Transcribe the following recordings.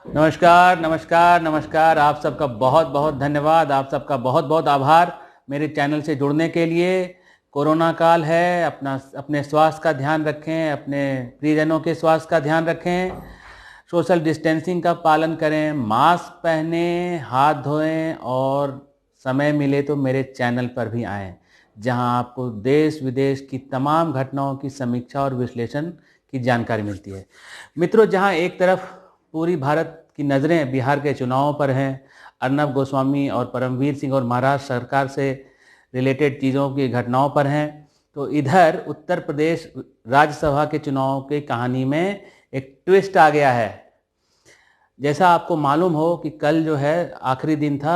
नमस्कार, नमस्कार, नमस्कार। आप सबका बहुत बहुत धन्यवाद, आप सबका बहुत बहुत आभार मेरे चैनल से जुड़ने के लिए। कोरोना काल है, अपने स्वास्थ्य का ध्यान रखें, अपने प्रियजनों के स्वास्थ्य का ध्यान रखें, सोशल डिस्टेंसिंग का पालन करें, मास्क पहनें, हाथ धोएं और समय मिले तो मेरे चैनल पर भी आएं, जहां आपको देश विदेश की तमाम घटनाओं की समीक्षा और विश्लेषण की जानकारी मिलती है। मित्रों, जहां एक तरफ पूरी भारत की नज़रें बिहार के चुनावों पर हैं, अर्नब गोस्वामी और परमवीर सिंह और महाराष्ट्र सरकार से रिलेटेड चीज़ों की घटनाओं पर हैं, तो इधर उत्तर प्रदेश राज्यसभा के चुनाव की कहानी में एक ट्विस्ट आ गया है। जैसा आपको मालूम हो कि कल जो है आखिरी दिन था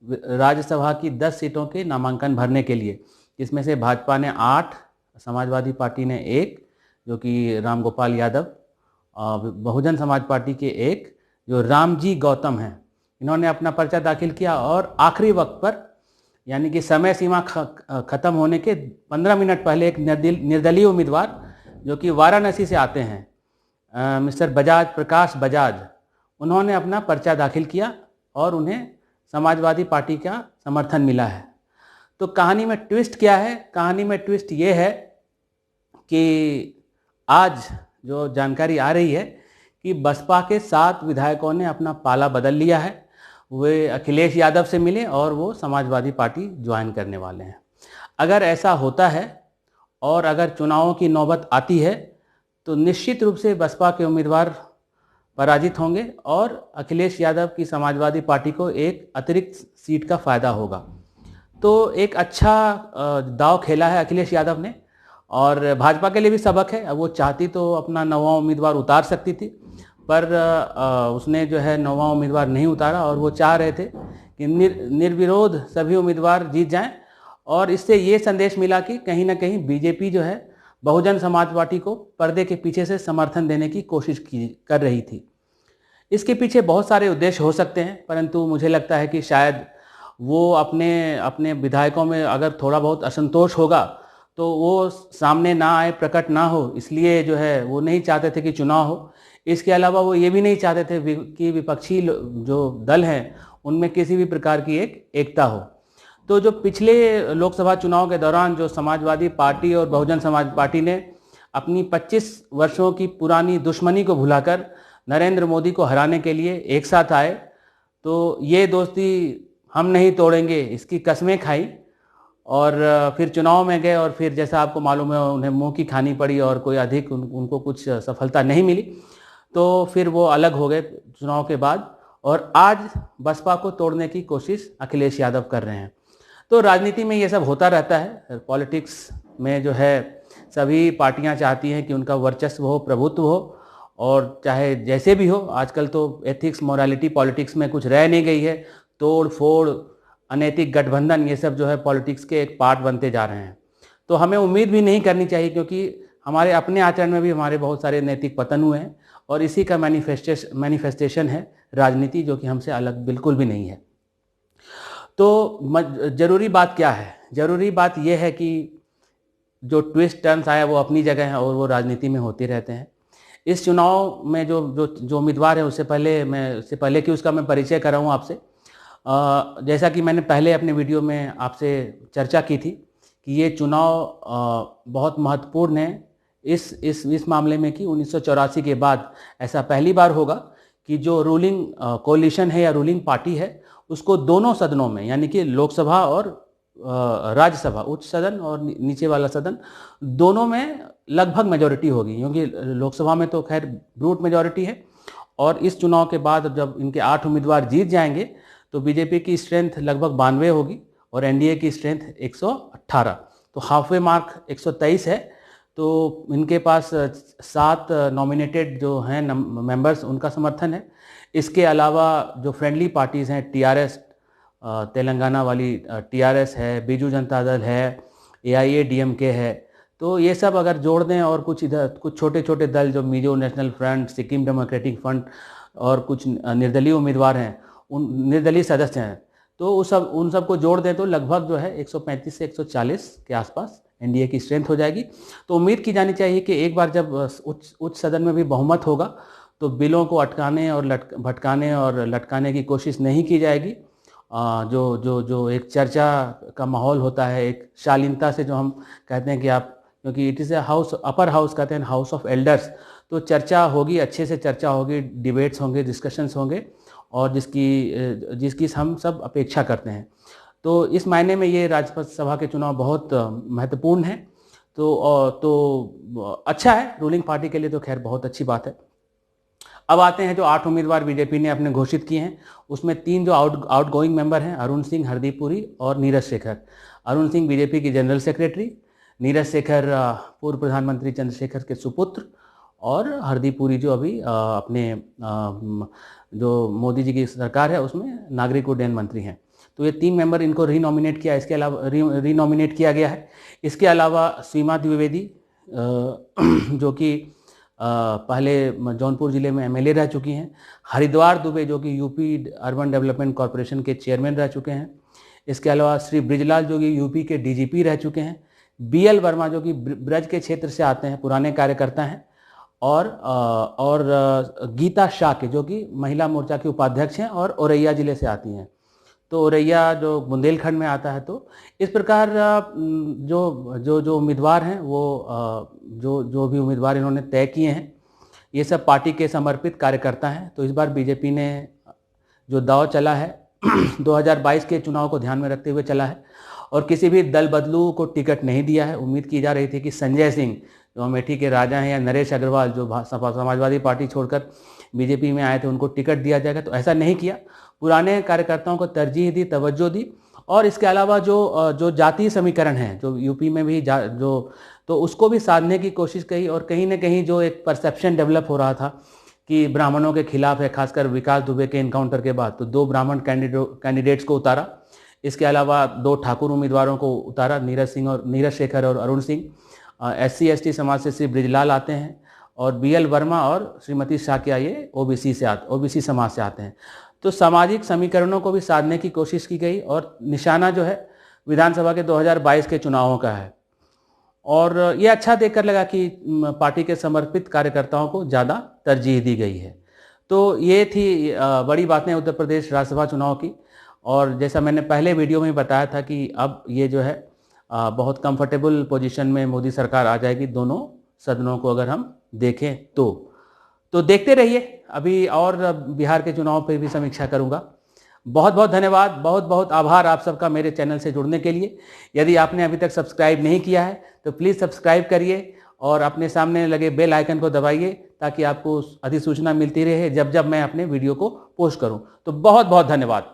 राज्यसभा की 10 सीटों के नामांकन भरने के लिए, जिसमें से भाजपा ने 8, समाजवादी पार्टी ने 1 जो कि राम गोपाल यादव, बहुजन समाज पार्टी के 1 जो रामजी गौतम हैं, इन्होंने अपना पर्चा दाखिल किया और आखिरी वक्त पर यानी कि समय सीमा खत्म होने के 15 मिनट पहले एक निर्दलीय उम्मीदवार जो कि वाराणसी से आते हैं, मिस्टर बजाज, प्रकाश बजाज, उन्होंने अपना पर्चा दाखिल किया और उन्हें समाजवादी पार्टी का समर्थन मिला है। तो कहानी में ट्विस्ट क्या है? कहानी में ट्विस्ट ये है कि आज जो जानकारी आ रही है कि बसपा के 7 विधायकों ने अपना पाला बदल लिया है। वे अखिलेश यादव से मिले और वो समाजवादी पार्टी ज्वाइन करने वाले हैं। अगर ऐसा होता है और अगर चुनावों की नौबत आती है तो निश्चित रूप से बसपा के उम्मीदवार पराजित होंगे और अखिलेश यादव की समाजवादी पार्टी को एक अतिरिक्त सीट का फायदा होगा। तो एक अच्छा दांव खेला है अखिलेश यादव ने और भाजपा के लिए भी सबक है। अब वो चाहती तो अपना 9वां उम्मीदवार उतार सकती थी, पर उसने जो है 9वां उम्मीदवार नहीं उतारा और वो चाह रहे थे कि निर्विरोध सभी उम्मीदवार जीत जाएं और इससे ये संदेश मिला कि कहीं ना कहीं बीजेपी जो है बहुजन समाज पार्टी को पर्दे के पीछे से समर्थन देने की कोशिश कर रही थी। इसके पीछे बहुत सारे उद्देश्य हो सकते हैं, परंतु मुझे लगता है कि शायद वो अपने अपने विधायकों में अगर थोड़ा बहुत असंतोष होगा तो वो सामने ना आए, प्रकट ना हो, इसलिए जो है वो नहीं चाहते थे कि चुनाव हो। इसके अलावा वो ये भी नहीं चाहते थे कि विपक्षी जो दल हैं उनमें किसी भी प्रकार की एकता हो। तो जो पिछले लोकसभा चुनाव के दौरान जो समाजवादी पार्टी और बहुजन समाज पार्टी ने अपनी 25 वर्षों की पुरानी दुश्मनी को भुलाकर नरेंद्र मोदी को हराने के लिए एक साथ आए, तो ये दोस्ती हम नहीं तोड़ेंगे इसकी कस्में खाई और फिर चुनाव में गए और फिर जैसा आपको मालूम है उन्हें मुंह की खानी पड़ी और कोई अधिक उनको कुछ सफलता नहीं मिली, तो फिर वो अलग हो गए चुनाव के बाद और आज बसपा को तोड़ने की कोशिश अखिलेश यादव कर रहे हैं। तो राजनीति में ये सब होता रहता है। पॉलिटिक्स में जो है सभी पार्टियां चाहती हैं कि उनका वर्चस्व हो, प्रभुत्व हो और चाहे जैसे भी हो। आजकल तो एथिक्स, मोरालिटी पॉलिटिक्स में कुछ रह नहीं गई है। तोड़ फोड़, अनैतिक गठबंधन, ये सब जो है पॉलिटिक्स के एक पार्ट बनते जा रहे हैं। तो हमें उम्मीद भी नहीं करनी चाहिए क्योंकि हमारे अपने आचरण में भी हमारे बहुत सारे नैतिक पतन हुए हैं और इसी का मैनिफेस्टेशन है राजनीति, जो कि हमसे अलग बिल्कुल भी नहीं है। तो जरूरी बात क्या है? जरूरी बात यह है कि जो ट्विस्ट टर्न्स आया वो अपनी जगह है और वो राजनीति में होते रहते हैं। इस चुनाव में जो उम्मीदवार है उससे पहले कि उसका मैं परिचय कराऊं आपसे, जैसा कि मैंने पहले अपने वीडियो में आपसे चर्चा की थी कि ये चुनाव बहुत महत्वपूर्ण है इस मामले में कि 1984 के बाद ऐसा पहली बार होगा कि जो रूलिंग कोलिशन है या रूलिंग पार्टी है उसको दोनों सदनों में यानी कि लोकसभा और राज्यसभा, उच्च सदन और नीचे वाला सदन, दोनों में लगभग मेजॉरिटी होगी। क्योंकि लोकसभा में तो खैर ब्रूट मेजॉरिटी है और इस चुनाव के बाद जब इनके 8 उम्मीदवार जीत जाएंगे तो बीजेपी की स्ट्रेंथ लगभग 92 होगी और एनडीए की स्ट्रेंथ 118। तो हाफवे मार्क 123 है। तो इनके पास 7 नॉमिनेटेड जो हैं मेंबर्स, उनका समर्थन है। इसके अलावा जो फ्रेंडली पार्टीज़ हैं, टीआरएस, तेलंगाना वाली टीआरएस है, बीजू जनता दल है, एआईएडीएमके है, तो ये सब अगर जोड़ दें और कुछ छोटे छोटे दल जो Mizo national front, Sikkim democratic front और कुछ निर्दलीय उम्मीदवार हैं, उन निर्दलीय सदस्य हैं, तो उन सब को जोड़ दें तो लगभग जो है 135 से 140 के आसपास एनडीए की स्ट्रेंथ हो जाएगी। तो उम्मीद की जानी चाहिए कि एक बार जब उच्च सदन में भी बहुमत होगा तो बिलों को अटकाने और भटकाने और लटकाने की कोशिश नहीं की जाएगी। जो जो जो एक चर्चा का माहौल होता है, एक शालीनता से जो हम कहते हैं कि आप, क्योंकि it is a house, upper house कहते हैं, हाउस ऑफ एल्डर्स, तो चर्चा होगी, अच्छे से चर्चा होगी, डिबेट्स होंगे, डिस्कशंस होंगे, और जिसकी हम सब अपेक्षा करते हैं। तो इस मायने में ये राज्यसभा के चुनाव बहुत महत्वपूर्ण हैं। तो अच्छा है रूलिंग पार्टी के लिए, तो खैर बहुत अच्छी बात है। अब आते हैं जो 8 उम्मीदवार बीजेपी ने अपने घोषित किए हैं, उसमें 3 जो आउट गोइंग मेंबर हैं, अरुण सिंह, हरदीप पुरी और नीरज शेखर। अरुण सिंह बीजेपी के जनरल सेक्रेटरी, नीरज शेखर पूर्व प्रधानमंत्री चंद्रशेखर के सुपुत्र, और हरदीप पुरी जो अभी अपने जो मोदी जी की सरकार है उसमें नागरिक उड्डयन मंत्री हैं। तो ये 3 मेंबर, इनको रीनॉमिनेट किया, इसके अलावा रीनॉमिनेट किया गया है। इसके अलावा सीमा द्विवेदी जो कि पहले जौनपुर जिले में एमएलए रह चुकी हैं, हरिद्वार दुबे जो कि यूपी अर्बन डेवलपमेंट कॉरपोरेशन के चेयरमैन रह चुके हैं, इसके अलावा श्री ब्रिजलाल जो कि यूपी के डीजीपी रह चुके हैं, बीएल वर्मा जो कि ब्रज के क्षेत्र से आते हैं, पुराने कार्यकर्ता हैं, और गीता शाह के जो कि महिला मोर्चा की उपाध्यक्ष हैं और औरैया जिले से आती हैं। तो औरैया जो बुंदेलखंड में आता है। तो इस प्रकार जो उम्मीदवार हैं वो जो भी उम्मीदवार इन्होंने तय किए हैं, ये सब पार्टी के समर्पित कार्यकर्ता हैं। तो इस बार बीजेपी ने जो दांव चला है 2022 के चुनाव को ध्यान में रखते हुए चला है, और किसी भी दल बदलू को टिकट नहीं दिया है। उम्मीद की जा रही थी कि संजय सिंह जो अमेठी के राजा हैं, या नरेश अग्रवाल जो समाजवादी पार्टी छोड़कर बीजेपी में आए थे, उनको टिकट दिया जाएगा, तो ऐसा नहीं किया। पुराने कार्यकर्ताओं को तरजीह दी, तवज्जो दी। और इसके अलावा जो जातीय समीकरण है जो यूपी में भी तो उसको भी साधने की कोशिश की, और कहीं ना कहीं जो एक परसेप्शन डेवलप हो रहा था कि ब्राह्मणों के खिलाफ है, खासकर विकास दुबे के इनकाउंटर के बाद, तो 2 ब्राह्मण कैंडिडेट्स को उतारा। इसके अलावा 2 ठाकुर उम्मीदवारों को उतारा, नीरज शेखर और अरुण सिंह। SC/ST समाज से श्री ब्रिजलाल आते हैं, और BL वर्मा और श्रीमती शाह क्या ये ओबीसी समाज से आते हैं। तो सामाजिक समीकरणों को भी साधने की कोशिश की गई, और निशाना जो है विधानसभा के 2022 के चुनावों का है। और ये अच्छा देखकर लगा कि पार्टी के समर्पित कार्यकर्ताओं को ज़्यादा तरजीह दी गई है। तो ये थी बड़ी बातें उत्तर प्रदेश राज्यसभा चुनाव की। और जैसा मैंने पहले वीडियो में बताया था कि अब ये जो है बहुत कंफर्टेबल पोजीशन में मोदी सरकार आ जाएगी, दोनों सदनों को अगर हम देखें तो देखते रहिए। अभी और बिहार के चुनाव पर भी समीक्षा करूंगा। बहुत बहुत धन्यवाद, बहुत बहुत आभार आप सबका मेरे चैनल से जुड़ने के लिए। यदि आपने अभी तक सब्सक्राइब नहीं किया है तो प्लीज़ सब्सक्राइब करिए, और अपने सामने लगे बेल आइकन को दबाइए, ताकि आपको अधिसूचना मिलती रहे जब जब मैं अपने वीडियो को पोस्ट करूं। तो बहुत बहुत धन्यवाद।